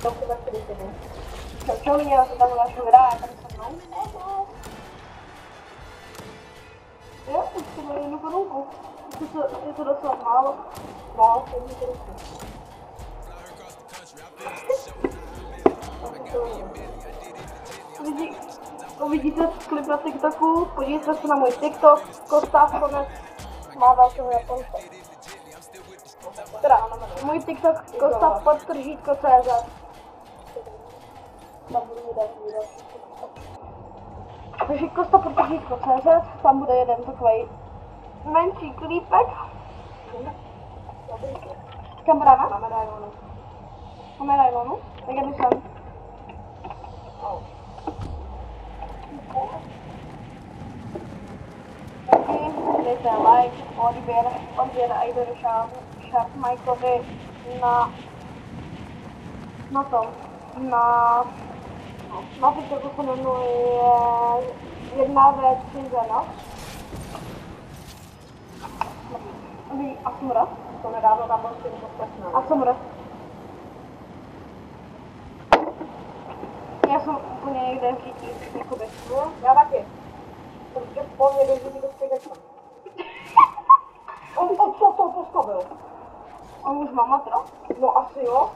to chci taky vypět. Čau, viděla jsem tam vašu videa, já tady se mnou. Jo, už jsem měl jednu korunku. Je to docela málo. No, to je to Uvidíte klip na TikToku, podívejte se na můj TikTok, Kosta Konec má velkého Japonce. Teda, můj TikTok Kosta_CZ. Tam budu vydat. Takže Kosta_CZ, tam bude jeden takový menší klípek. Kamerana? Máme nylonu. Tak jdu sem. Taky dejte like, odběr a jdu do Sharp Mikeovi na TikToku se jmenuje 1v3 Zeno. Asmura. To nedávno tam byl s tím poslechnout. Asmura. Já jsem úplně někde v žití, jakoby. No, já taky. Protože po mě dožití do stejka. On co to postavil? On už má matra? No asi jo.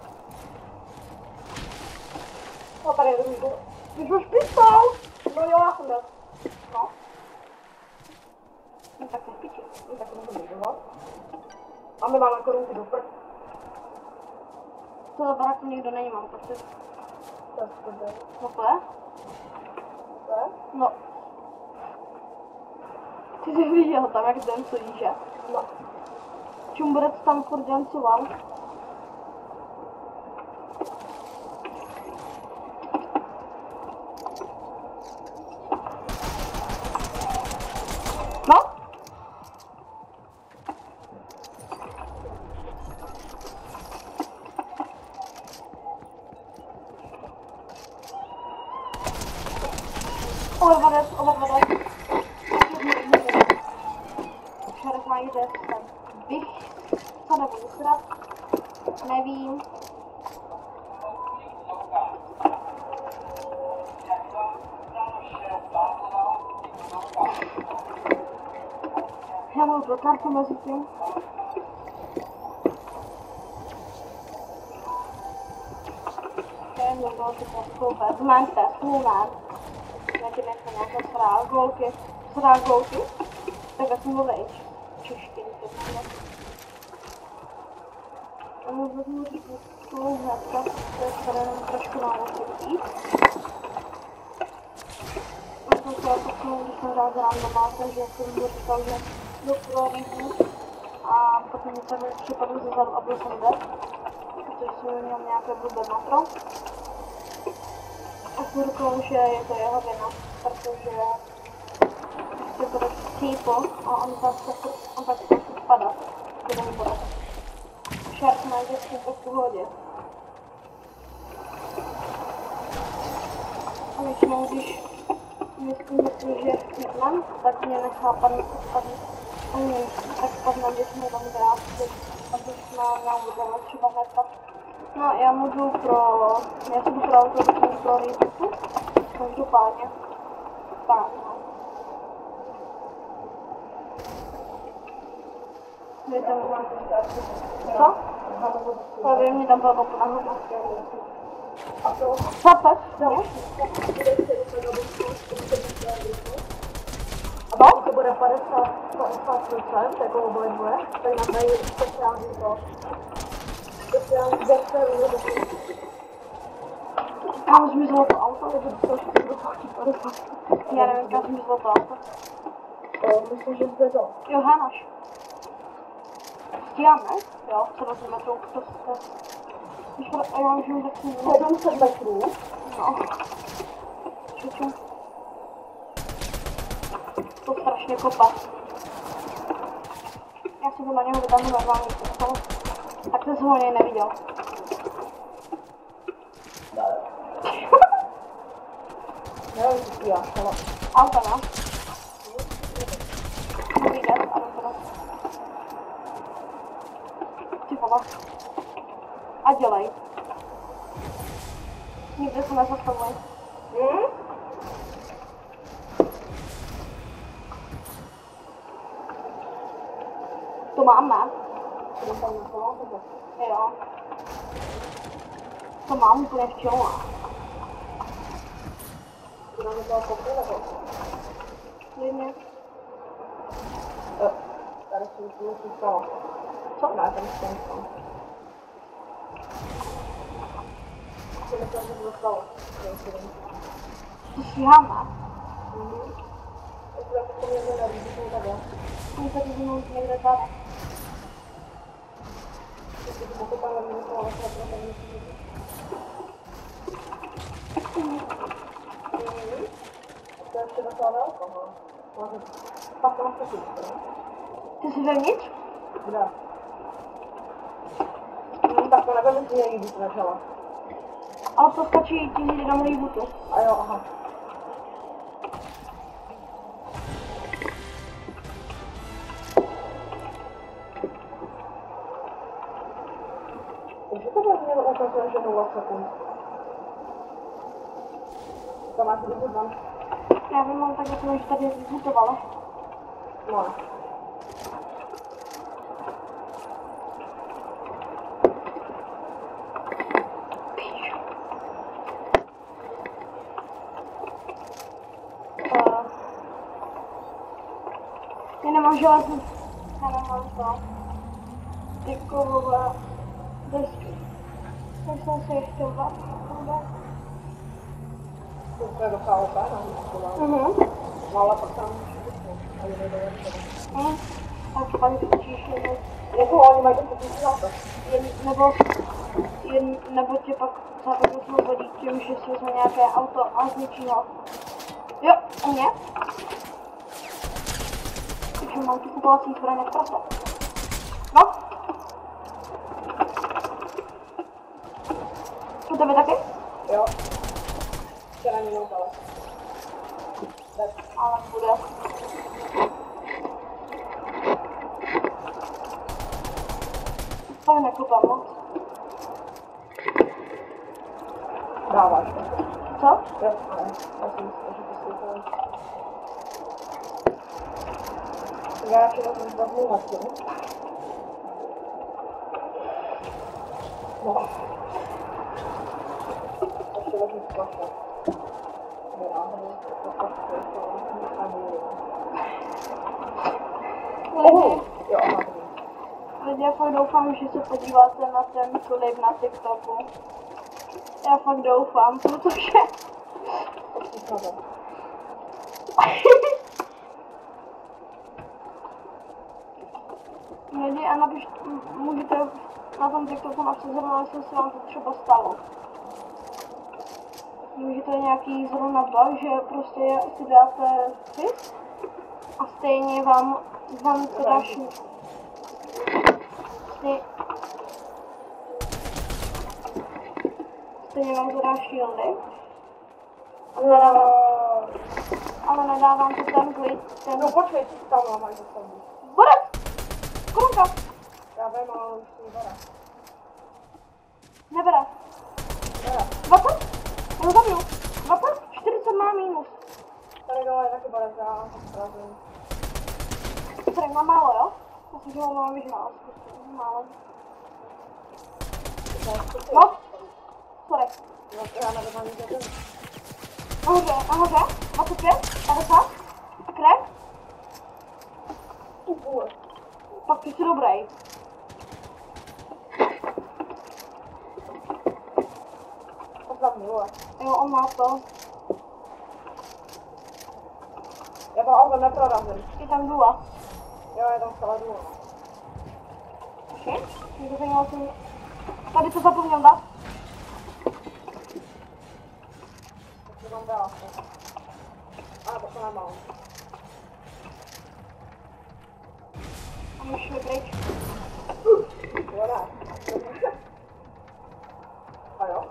No tady je druhý důvod. Když už pistol! No jo, já jsem byl. No. No tak se spíči. No tak můžu běžovat. A my máme korunky do prd. Tohle baráku nikdo není, mám prostě. To je skvělé. No to je? To je? No. Ty jsi viděl tam, jak dancují, že? No. Čumbrec tam furt dancoval. No? Oba dva. Šeref mají 10. Bych co nebudu srat. Nevím. Já budu pro kartu mezi tím. Někdo si to vezmete, slunám. Nějaký nechce nějaké srágolky. Tak jsem mluvíš. Češtiny to máme. A mu vezmu takovou hnedka, to je tady jenom trošku málo chybí. A jsem chtěla posunout, když jsem rád rám takže jsem mu říkal, že jdu pro rýbu. A potom jsem připadl zezadu a byl jsem dead. Protože jsem měl nějaké blbé matro. A jsem říkal, že je to jeho vina, protože je to týpo a on tak se spadá, když mi bude. Sharp má je s tím v pohodě. A většinou, když myslím, že chytnem, tak mě nechá padnout, tak spadne většinou tam drávky, a když mám udělat třeba hnedka. No, já jsem pro auto, pro rýbu, každopádně. Tak, no. Vy tam máte co? Tady mě tam byla popuna hodná. A to? Zapek? Jo? A to bude 50%, jako obojbuje, tak nám dají speciální to. Kam zmizelo to auto, nebo to ještě do toho 50? Já nevím, kam zmizelo to auto. Myslím, že zde to. Jo, Hanaš. Stíhám, ne? Jo, 7 metrů, to se... Já můžu tak si... 700 metrů? No. Čuču. To strašně kopat. Já si to na něho vytáhnu normální pistol. Tak jsem ho něj neviděl. Nevím, co já, ale... Auta, ne? Můžu jde, ale to ne. Ty vole. A dělej. Nikde se nezastavuj. To máme. Jo. To mám úplně v čelu. Klidně. Tady si myslím, stalo. Co? Ne, tam se nestalo. Co mi to dostalo? To stíháme. Jestli tak to mě nelíbí, to takhle. Mě se to znovu někde tady. Jestli to pokopané nemyslelo, ale to je to je ještě docela velko, no. Pak to máš taky, Ty jsi vevnitř? kde? Tak to nebude si nejlíbí, to začala. Ale to stačí 1000 jenom rebootu. A jo, aha. Takže to bude mělo ukazuje, že 0 sekund. To máš reboot, mám? Já vím, ale tak jako, že tady rebootovali. No. Já nemám železný. Já nemám to. Ty kovové desky. Tak jsem si ještě vzal. To je docela OP, no. No ale pak tam a je nejde Tak pak slyšíš jenom. jako oni mají to pokusí za to. Nebo tě pak zároveň osvobodí tím, že si vezme nějaké auto a zničí ho. Jo, a mě? Takže mám tu kupovací zbraně v prase. No? U tebe taky? Jo. Včera mi neupala. Ale bude. To nekupám moc. Dáváš. Co? Jo, ale já jsem myslel, že to slyšel. Já včera jsem zbavil masku. No. Ještě vezmu zplašel. Jo, aha. Lidi, já fakt doufám, že se podíváte na ten klip na TikToku. Já fakt doufám, protože... Lidi, a můžete na tom TikToku napsat zrovna, jestli se vám to třeba stalo. Můžete nějaký zrovna bug, že prostě si dáte vpis a stejně vám to dáš... Stejně vám to dá shieldy. Ale nedávám to ten glitch, ten... No počkej, tam máš za sebou. Borec! Korunka! Já vím, ale už si nebere. Nebere. Bere. 20? Já ho zabiju. 20? 40 má minus. Tady dole je taky borec, já to zrazím. Tady mám málo, jo? Já jsem, že ho mám vyžnala. Málo. No? Sorry. No, já nevím ani kde. Nahoře, 25, 50, krev. Pak ty jsi dobrý. Jo, on má to. Já to auto neprorazím. Je tam dula. Jo, je tam celá důl. Tady to zapomněl dát. To mám dát. A to se nemám. A my šli pryč. Jo, ne. A jo?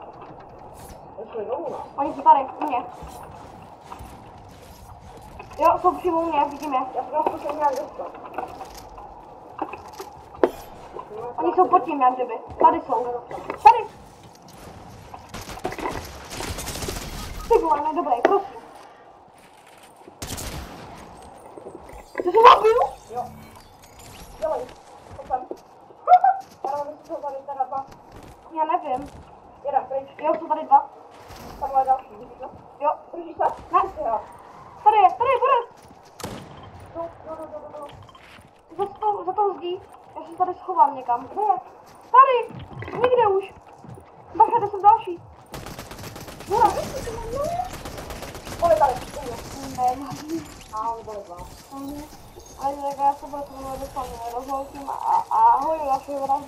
Šli dolů, no. Oni jsou tady, u mě. Jo, jsou přímo u mě, vidím je. Já jsem zkusím nějak dostat. Oni jsou pod tím, jak kdyby. Tady jsou. Tady. Ty vole, nedobrý, prosím. Ty jsi zabil? Jo. Dělej. Pojď. Já nevím, jestli jsou tady teda dva. Já nevím. Jeden pryč. Jo, jsou tady dva. Tamhle další, vidíš to? Jo. Držíš se? Ne. Jo. Tady je, bude. No. Za to zdí. Já se tady schovám někam. Kde je? Tady. Nikde už. Bacha, kde jsou další. Pojď tady. Ne, A oni byli dva. ale tak já se budu rozhodnout, rozhodnutím a ahoj, já se vás